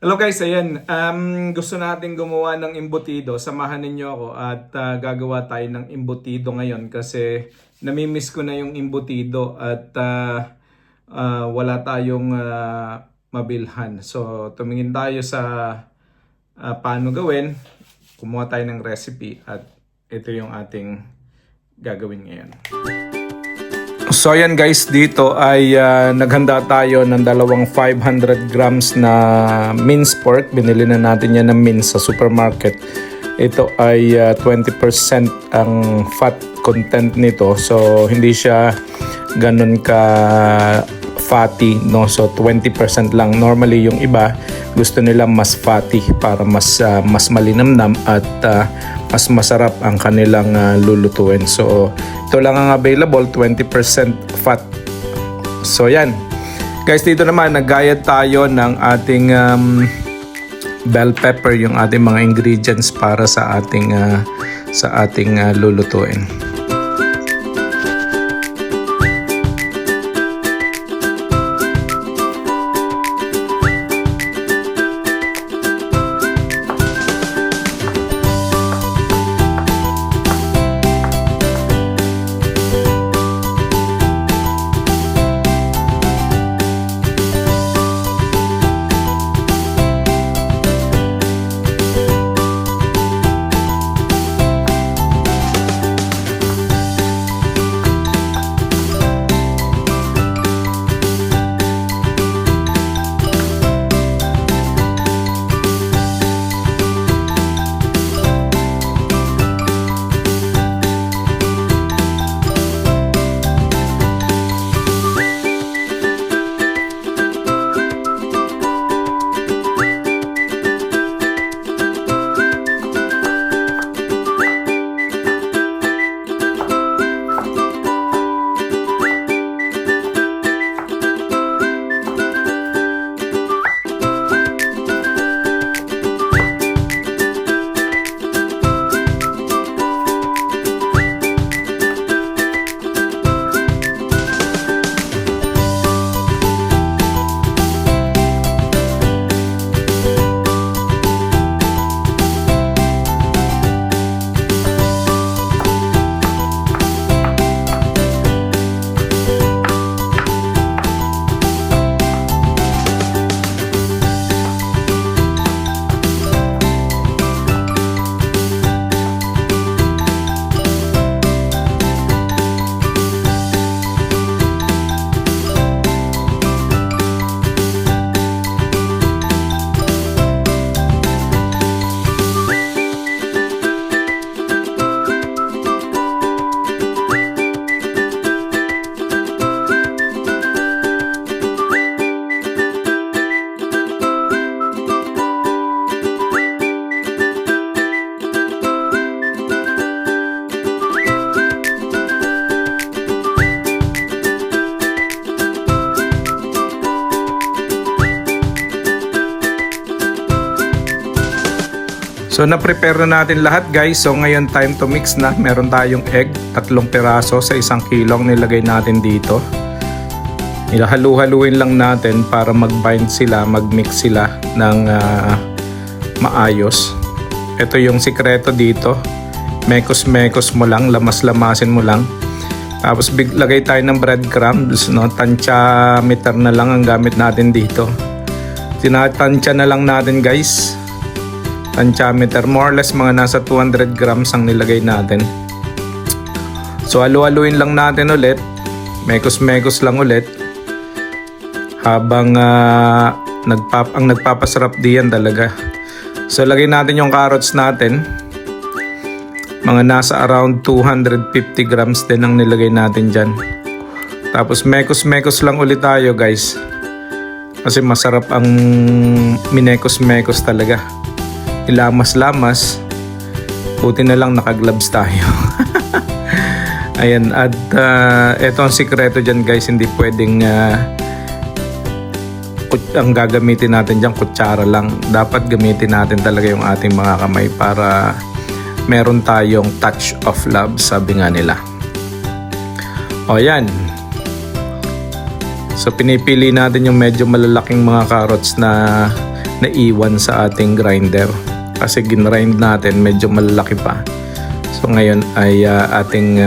Hello guys, ayan. Gusto natin gumawa ng embutido. Samahan ninyo ako at gagawa tayo ng embutido ngayon kasi namimiss ko na yung embutido at wala tayong mabilhan. So tumingin tayo sa paano gawin. Kumuha tayo ng recipe at ito yung ating gagawin ngayon. So ayan guys, dito ay naghanda tayo ng dalawang 500 grams na minced pork. Binili na natin yan ng minced sa supermarket. Ito ay 20% ang fat content nito. So hindi siya ganun ka fatty, no? So 20% lang. Normally yung iba gusto nila mas fatty para mas malinamnam at mas masarap ang kanilang lulutuin. So ito lang ang available, 20% fat. So yan. Guys, dito naman naggayad tayo ng ating bell pepper, yung ating mga ingredients para sa ating lulutuin. So na-prepare na natin lahat guys. So ngayon time to mix na. Meron tayong egg, 3 piraso sa 1 kilong nilagay natin dito. Ilahalu-haluin lang natin para mag-bind sila, mag-mix sila ng maayos. Ito yung sikreto dito. Mekos-mekos mo lang, lamas-lamasin mo lang. Tapos lagay tayo ng breadcrumbs, no? Tansya meter na lang ang gamit natin dito. Tinatansya na lang natin guys. Tansyameter, more or less mga nasa 200 grams ang nilagay natin. So halu-haluin lang natin ulit, mekos-mekos lang ulit habang ang nagpapasarap diyan talaga. So lagay natin yung carrots natin, mga nasa around 250 grams din ang nilagay natin dyan. Tapos mekos-mekos lang ulit tayo guys, kasi masarap ang minekos-mekos talaga. Ilamas-lamas, buti na lang naka-gloves tayo. Ayan, at eto ang sikreto dyan guys, hindi pwedeng ang gagamitin natin dyan kutsara lang. Dapat gamitin natin talaga yung ating mga kamay para meron tayong touch of love, sabi nga nila. O yan, So pinipili natin yung medyo malalaking mga carrots na naiwan sa ating grinder. Kasi ginrind natin, medyo malalaki pa. So ngayon ay ating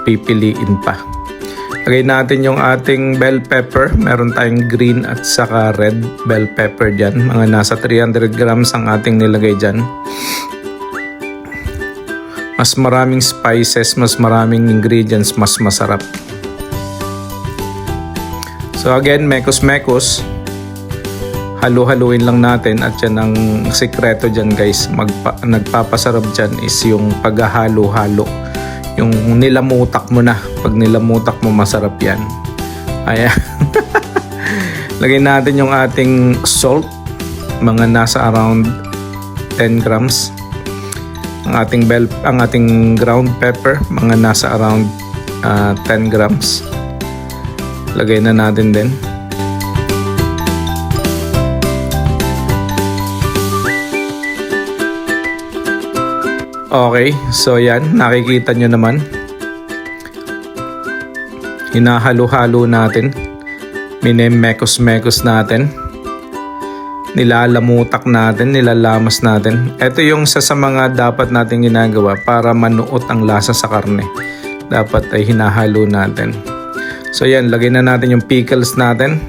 pipiliin pa. Lagay natin yung ating bell pepper. Meron tayong green at saka red bell pepper dyan. Mga nasa 300 grams ang ating nilagay dyan. Mas maraming spices, mas maraming ingredients, mas masarap. So again, mekos-mekos. Halu-haluin lang natin at yan ang sikreto dyan guys. Nagpapasarap dyan is yung paghahalo-halo. Yung nilamutak mo na. Pag nilamutak mo, masarap yan. Ayan. Lagay natin yung ating salt. Mga nasa around 10 grams. Ang ating ground pepper. Mga nasa around 10 grams. Lagay na natin din. Okay, so yan, nakikita nyo naman. Hinahalo-halo natin. Minemekos-mekos natin. Nilalamutak natin, nilalamas natin. Ito yung sa mga dapat natin ginagawa para manuot ang lasa sa karne. Dapat ay hinahalo natin. So yan, lagay na natin yung pickles natin.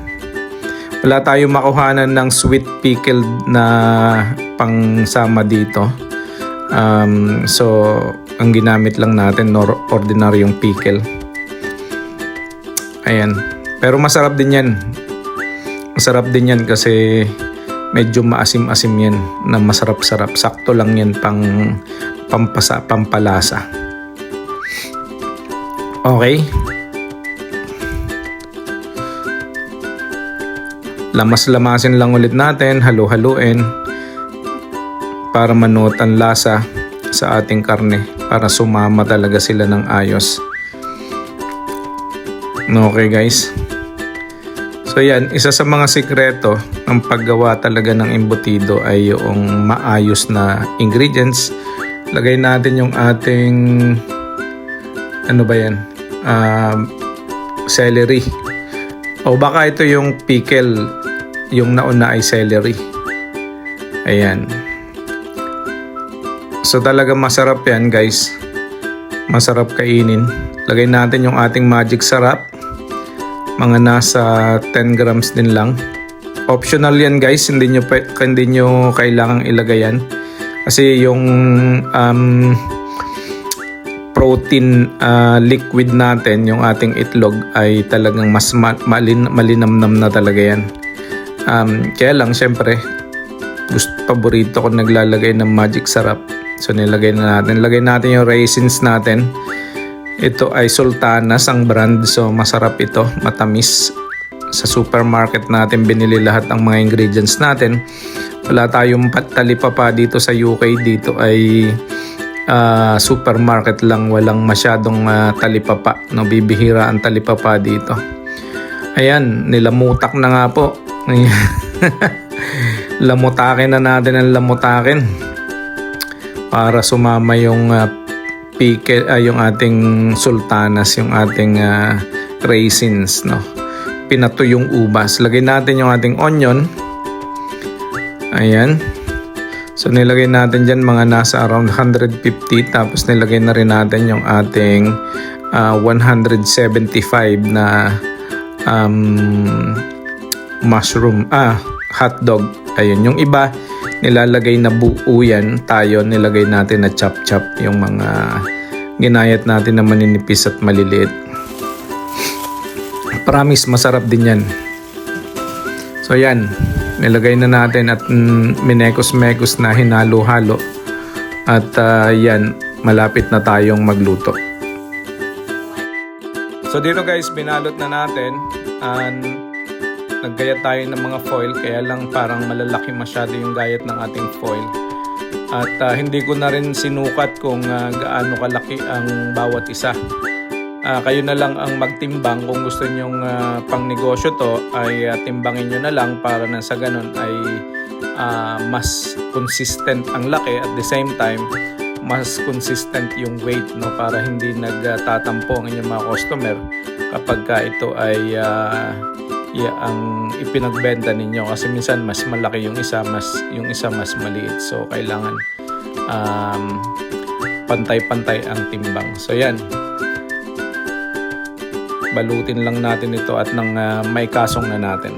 Wala tayong makuhanan ng sweet pickled na pangsama dito. So ang ginamit lang natin ordinaryong pickle. Ayan. Pero masarap din yan. Masarap din yan kasi medyo maasim-asim yan na masarap-sarap. Sakto lang yan pampalasa. Okay. Lamas-lamasin lang ulit natin. Halo-haluin. Para manuot ang lasa sa ating karne. Para sumama talaga sila ng ayos. Okay guys. So yan, isa sa mga sikreto ng paggawa talaga ng embutido ay yung maayos na ingredients. Lagay natin yung ating ano ba yan? Celery. O baka ito yung pickle. Yung nauna ay celery. Ayan. So talaga masarap yan guys. Masarap kainin. Lagay natin yung ating magic sarap. Mga nasa 10 grams din lang. Optional yan guys. Hindi nyo kailangang ilagay yan. Kasi yung protein liquid natin, yung ating itlog ay talagang mas malinamnam na talaga yan. Kaya lang syempre paborito ko naglalagay ng magic sarap. So nilagay na natin. Lagay natin yung raisins natin. Ito ay Sultanas ang brand. So masarap ito. Matamis. Sa supermarket natin binili lahat ang mga ingredients natin. Wala tayong talipapa dito sa UK. Dito ay supermarket lang. Walang masyadong talipapa. No, bibihira ang talipapa dito. Ayan. Nilamutak na nga po. Lamutakin na natin ang lamutakin. Para sumama yung pickle, yung ating sultanas, yung ating raisins, no. Pinato yung ubas. Lagay natin yung ating onion. Ayan. So nilagay natin dyan mga nasa around 150. Tapos nilagay na rin natin yung ating 175 na mushroom, hotdog. Ayun, yung iba nilalagay na buo yan. Tayo nilagay natin na chop-chop, yung mga ginayat natin na maninipis at maliliit. Promise, masarap din yan. So yan, nilagay na natin at minekos-mekos na, hinalo-halo. At yan, malapit na tayong magluto. So dito guys, binalot na natin. Naggayat tayo ng mga foil, kaya lang parang malalaki masyado yung gayat ng ating foil. At hindi ko na rin sinukat kung gaano kalaki ang bawat isa. Kayo na lang ang magtimbang. Kung gusto nyong pang negosyo to, ay timbangin nyo na lang para na sa ganun ay mas consistent ang laki, at the same time mas consistent yung weight, no, para hindi nagtatampo ang inyong mga customer kapag ito ay ang ipinagbenta ninyo, kasi minsan mas malaki yung isa mas maliit. So kailangan pantay-pantay ang timbang. So yan, balutin lang natin ito at nang may kasong na natin.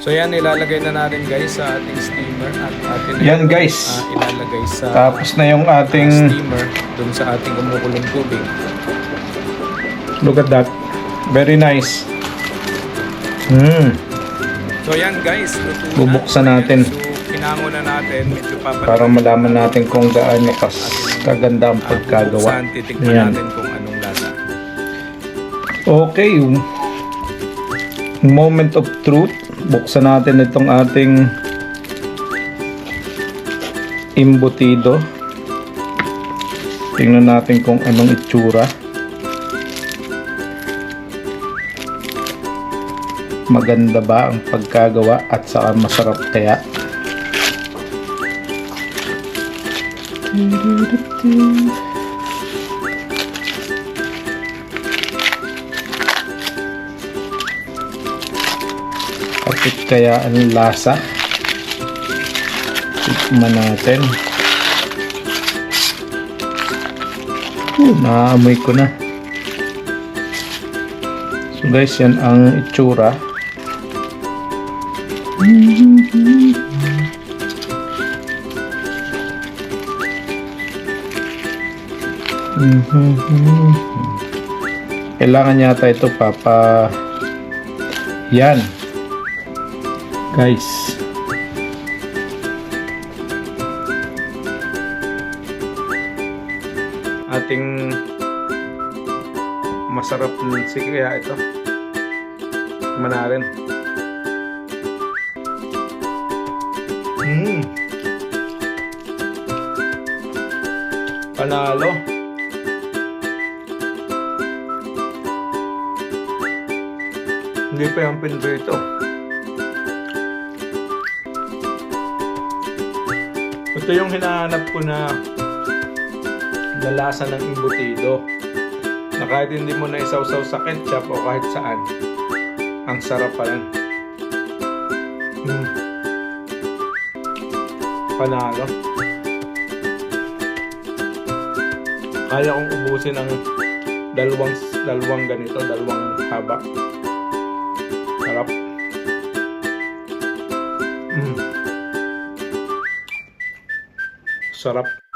So yan, ilalagay na natin guys sa ating steamer at atin Yan guys, ilalagay sa tapos na yung ating steamer dun sa ating kumukulong tubig. look at that, very nice. So yan guys, luto na. Bubuksan natin. So kinango na natin, medyo papalit. Para malaman natin kung gaano kaganda ang pagkagawa. Titignan Yan. natin kung anong lasa. Okay, moment of truth. Buksan natin itong ating embutido. Tingnan natin kung anong itsura. Maganda ba ang pagkagawa at saka masarap kaya? Kapit kaya ang lasa? Tikman natin. Naamoy ko na. So guys, yan ang itsura. Kailangan yata ito yan guys. Ating masarap kaya ito manarin. Panalo. Hindi pa yung pinrito. Ito yung hinahanap ko na lasa ng embutido. Na kahit hindi mo na isawsaw sa ketchup o kahit saan, ang sarap pa rin. Panalo. Kaya kong ubusin ang dalawang ganito, dalawang haba. Sarap. Sarap.